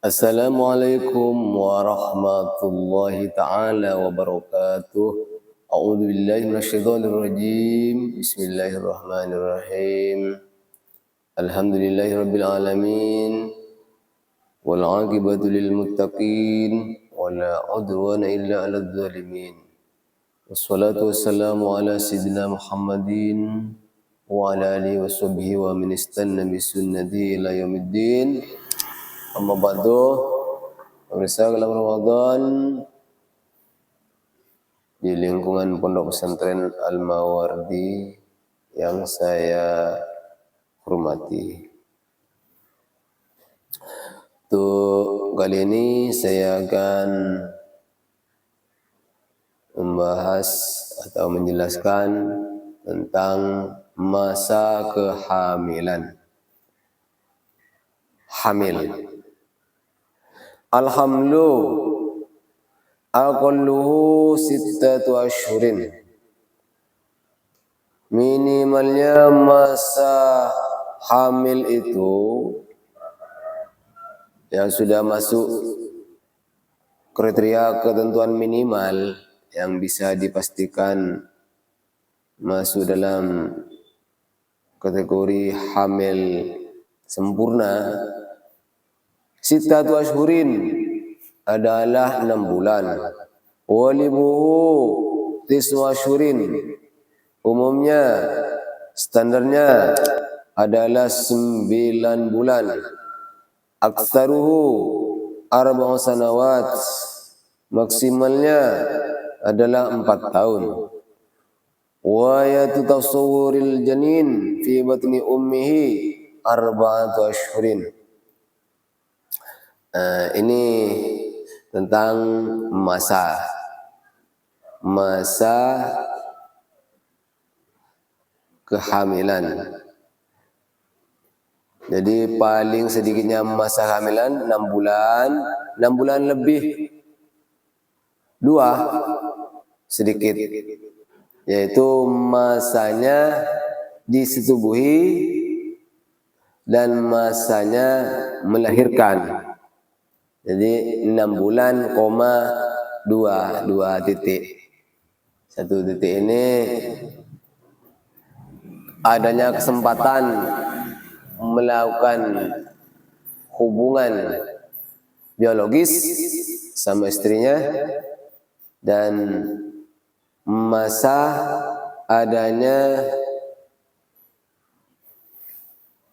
Assalamualaikum warahmatullahi ta'ala wabarakatuh. A'udzu billahi minasyaitonir rajim. Bismillahirrahmanirrahim. Alhamdulillahirabbil alamin. Wal 'aqibatu lil muttaqin wa la 'udwana illa 'alal zalimin. Wassalatu wassalamu ala sayyidina Muhammadin wa ala alihi washabbihi wa man istanna bi sunnatihi ila yaumiddin. Amma ba'du, pemirsa dalam Ramadan di lingkungan Pondok Pesantren Al-Mawardi yang saya hormati. Untuk kali ini saya akan membahas atau menjelaskan tentang masa kehamilan. Hamil. Alhamlu aqalluhu sittatu ashhurin. Minimalnya masa hamil itu yang sudah masuk kriteria ketentuan minimal yang bisa dipastikan masuk dalam kategori hamil sempurna. Sittatu ashhurin adalah 6 bulan. Walibuhu tis'u ashhurin. Umumnya standarnya adalah 9 bulan. Aktsaruhu arba'u sanawat. Maksimalnya adalah 4 tahun. Wa yatatasawwarul janin fi batni ummihi arba'atu ashhurin. Ini tentang masa kehamilan. Jadi paling sedikitnya masa kehamilan 6 bulan, 6 bulan lebih 2 sedikit, yaitu masanya disetubuhi dan masanya melahirkan. Jadi 6 bulan, 2 titik. 1 titik ini adanya kesempatan melakukan hubungan biologis sama istrinya, dan masa adanya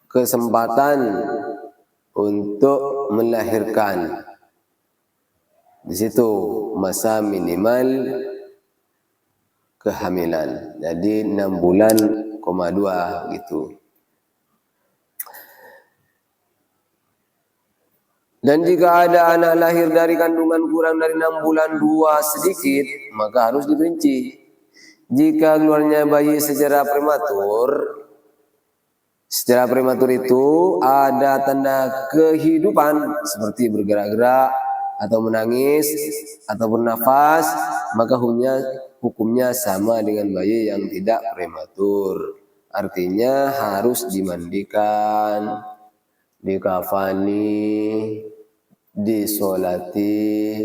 kesempatan untuk melahirkan. Di situ masa minimal kehamilan. Jadi 6 bulan, 2 gitu. Dan jika ada anak lahir dari kandungan kurang dari 6 bulan 2 sedikit, maka harus diperinci. Jika keluarnya bayi secara prematur itu ada tanda kehidupan seperti bergerak-gerak atau menangis atau bernafas, maka hukumnya sama dengan bayi yang tidak prematur. Artinya harus dimandikan, dikafani, disolati,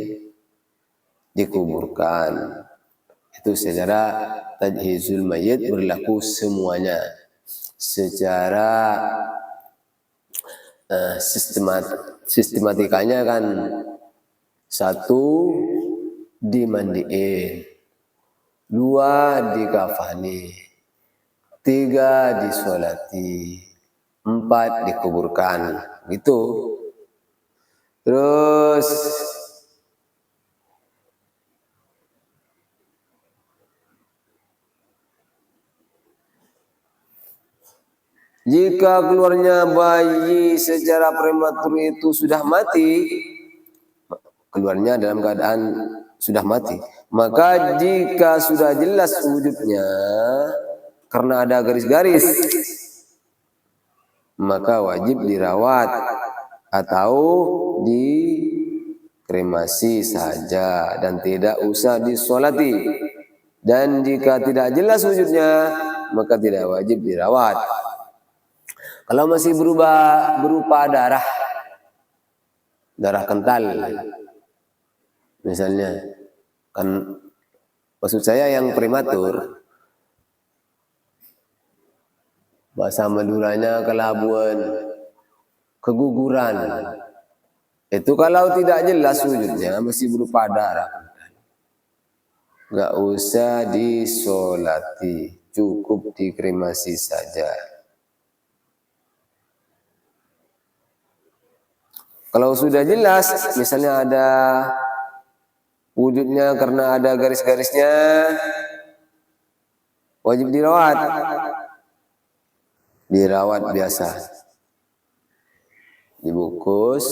dikuburkan. Itu secara tajhizul mayit berlaku semuanya. Secara sistematikanya kan 1 dimandiin, 2 dikafani, 3 disolati, 4 dikuburkan, gitu. Terus jika keluarnya bayi secara prematur itu sudah mati, keluarnya dalam keadaan sudah mati, maka jika sudah jelas wujudnya karena ada garis-garis, maka wajib dirawat atau dikremasi saja dan tidak usah disolati. Dan jika tidak jelas wujudnya, maka tidak wajib dirawat. Kalau masih berupa darah, darah kental. Misalnya, kan maksud saya yang prematur, bahasa Maduranya kelabuan, keguguran. Itu kalau tidak jelas wujudnya masih berupa darah. Nggak usah disolati, cukup dikremasi saja. Kalau sudah jelas, misalnya ada wujudnya karena ada garis-garisnya, wajib dirawat. Dirawat biasa. Dibungkus.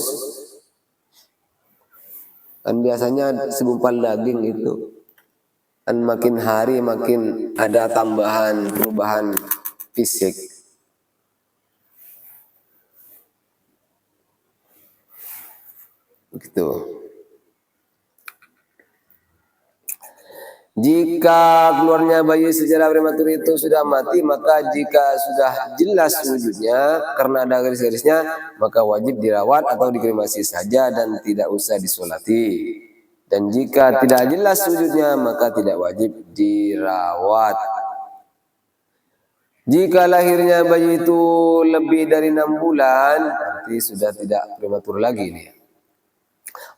Kan biasanya segumpal daging itu. Kan makin hari makin ada tambahan perubahan fisik. Begitu. Jika keluarnya bayi secara prematur itu sudah mati, maka jika sudah jelas wujudnya karena ada garis-garisnya, maka wajib dirawat atau dikremasi saja dan tidak usah disolati. Dan jika tidak jelas wujudnya, maka tidak wajib dirawat. Jika lahirnya bayi itu lebih dari 6 bulan, berarti sudah tidak prematur lagi nih.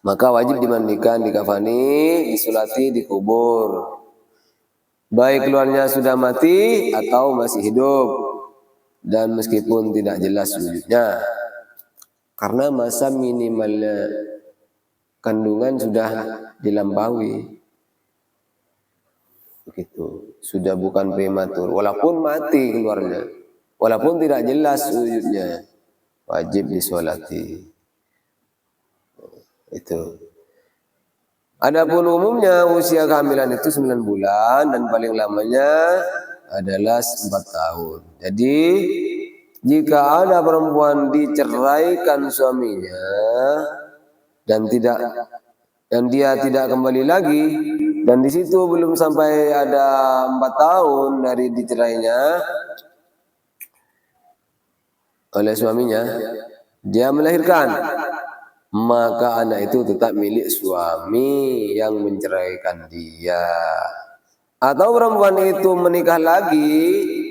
Maka wajib dimandikan, dikafani, disolati, dikubur. Baik keluarnya sudah mati atau masih hidup. Dan meskipun tidak jelas wujudnya. Karena masa minimalnya kandungan sudah dilampaui. Begitu. Sudah bukan prematur. Walaupun mati keluarnya. Walaupun tidak jelas wujudnya. Wajib disolati. Itu. Adapun umumnya usia kehamilan itu 9 bulan dan paling lamanya adalah 4 tahun. Jadi jika ada perempuan diceraikan suaminya dan dia tidak kembali lagi dan di situ belum sampai ada 4 tahun dari dicerainya oleh suaminya, dia melahirkan, maka anak itu tetap milik suami yang menceraikan dia. Atau perempuan itu menikah lagi,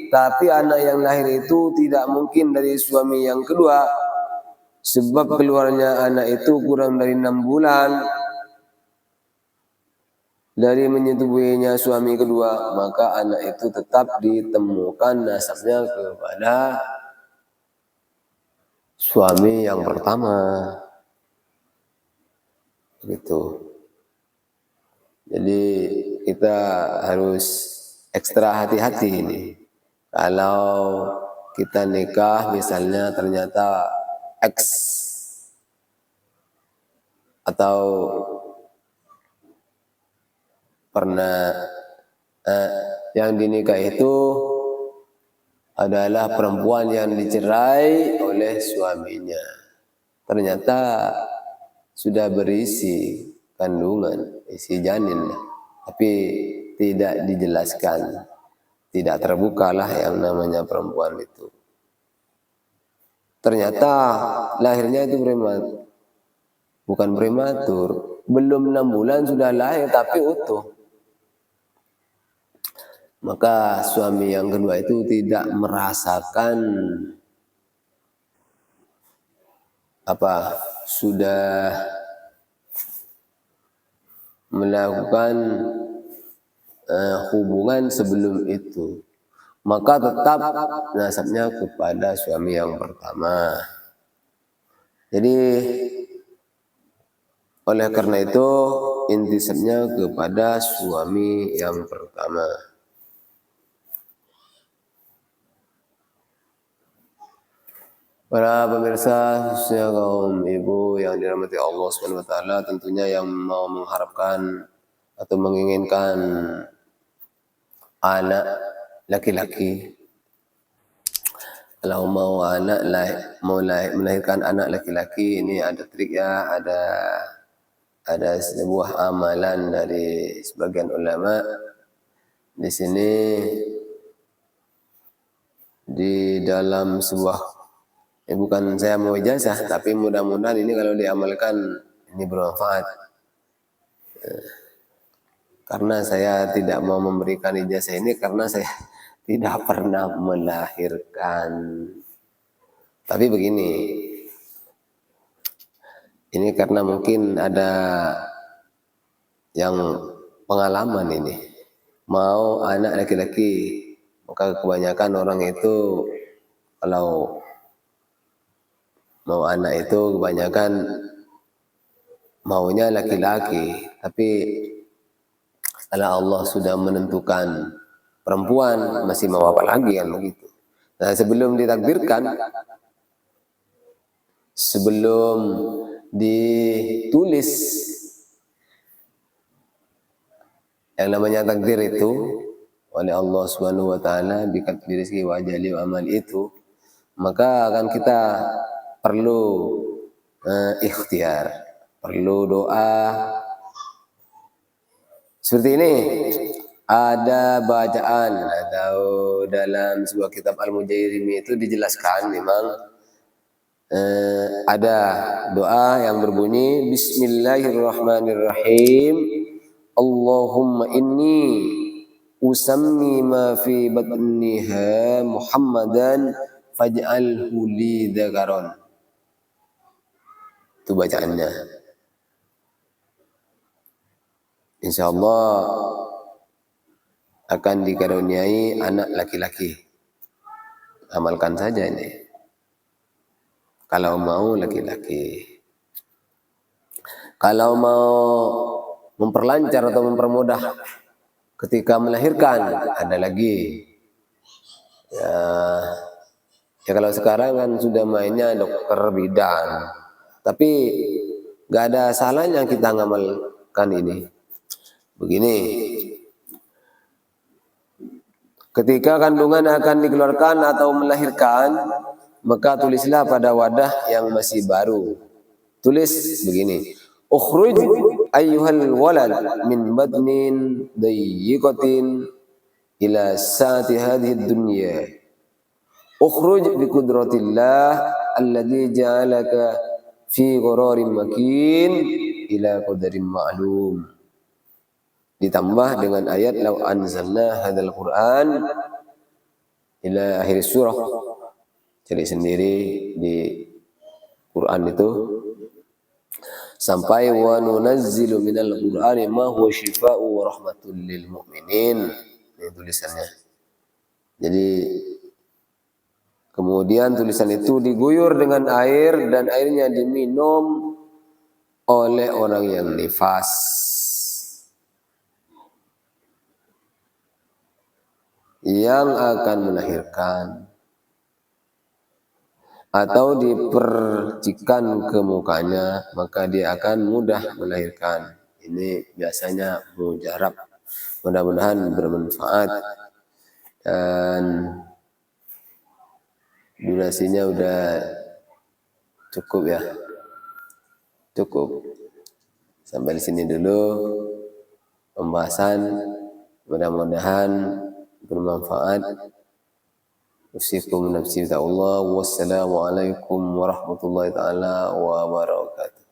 tapi anak yang lahir itu tidak mungkin dari suami yang kedua, sebab keluarnya anak itu kurang dari 6 bulan dari menyetubuhinya suami kedua, maka anak itu tetap ditemukan nasabnya kepada suami yang pertama. Begitu. Jadi kita harus ekstra hati-hati ini. Kalau kita nikah misalnya ternyata X atau pernah yang dinikah itu adalah perempuan yang dicerai oleh suaminya. Ternyata sudah berisi kandungan, isi janin, tapi tidak dijelaskan, tidak terbukalah yang namanya perempuan itu. Ternyata lahirnya itu prematur, bukan prematur, belum 6 bulan sudah lahir tapi utuh. Maka suami yang kedua itu tidak merasakan sudah melakukan hubungan sebelum itu, maka tetap nasabnya kepada suami yang pertama. Jadi oleh karena itu intisabnya kepada suami yang pertama. Para pemirsa, khususnya kaum ibu yang dirahmati Allah Subhanahu wa taala, tentunya yang mau mengharapkan atau menginginkan anak laki-laki, kalau mau melahirkan anak laki-laki, ini ada trik ya, ada sebuah amalan dari sebagian ulama. Di sini di dalam sebuah Bukan saya mau ijazah, tapi mudah-mudahan ini kalau diamalkan ini bermanfaat. Karena saya tidak mau memberikan ijazah ini karena saya tidak pernah melahirkan. Tapi begini, ini karena mungkin ada yang pengalaman ini. Mau anak laki-laki, maka kebanyakan orang itu kalau mau anak itu kebanyakan maunya laki-laki. Tapi setelah Allah sudah menentukan perempuan, masih mau apa lagi kan begitu. Nah, sebelum ditakdirkan, sebelum ditulis yang namanya takdir itu oleh Allah Subhanahu wa taala biqadri rizqi wa ajali wa amal itu, maka akan kita perlu ikhtiar, perlu doa. Seperti ini ada bacaan atau dalam sebuah kitab Al-Mujairimi itu dijelaskan memang ada doa yang berbunyi Bismillahirrahmanirrahim. Allahumma inni usammi ma fi batniha Muhammadan faj'alhu li dzakaron. Itu bacaannya. Insyaallah akan dikaruniai anak laki-laki. Amalkan saja ini. Kalau mau laki-laki. Kalau mau memperlancar atau mempermudah ketika melahirkan, ada lagi. Ya kalau sekarang kan sudah mainnya dokter bidan. Tapi nggak ada salahnya kita ngamalkan ini. Begini, ketika kandungan akan dikeluarkan atau melahirkan, maka tulislah pada wadah yang masih baru. Tulis begini, ukhruj ayyuhal walad min badnin dayyiqatin ila sa'ati hadhihi dunya. Ukhruj bi qudratillah alladhi ja'alaka fi qararin makin ila qadarin ma'lum. Ditambah dengan ayat law anzalna hadzal Qur'an ila akhir surah. Jadi sendiri di Quran itu sampai wa nunazzilu minal Qur'ani ma huwa syifaa'u wa rahmatul lil mu'minin. Ini tulisannya. Jadi kemudian tulisan itu diguyur dengan air dan airnya diminum oleh orang yang nifas, yang akan melahirkan, atau dipercikan ke mukanya, maka dia akan mudah melahirkan. Ini biasanya mujarab. Mudah-mudahan bermanfaat. Dan durasinya udah cukup ya. Cukup. Sampai di sini dulu pembahasan. Mudah-mudahan bermanfaat. Usikum nafsi ta'ala. Wassalamualaikum warahmatullahi ta'ala wabarakatuh.